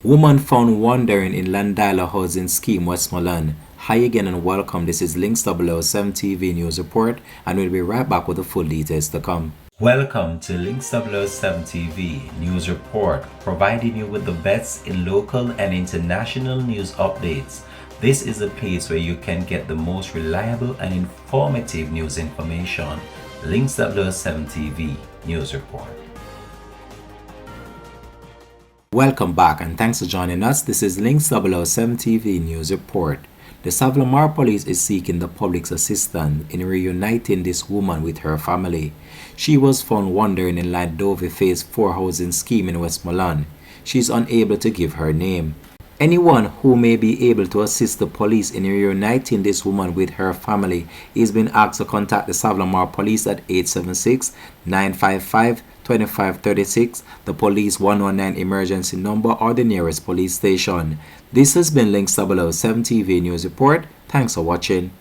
Woman found wandering in Llandilo Housing Scheme, Westmoreland. Hi again and welcome. This is Links 007 TV News Report, and we'll be right back with the full details to come. Welcome to Links 007 TV News Report, providing you with the best in local and international news updates. This is a place where you can get the most reliable and informative news information. Links 007 TV News Report. Welcome back and thanks for joining us. This is Links 007 TV News Report. The Savlamar police is seeking the public's assistance in reuniting this woman with her family. She was found wandering in Llandilo Phase 4 housing scheme in Westmoreland. She is unable to give her name. Anyone who may be able to assist the police in reuniting this woman with her family is being asked to contact the Savlamar police at 876-955-2536, the police 119 emergency number, or the nearest police station. This has been Links 007 TV News Report. Thanks for watching.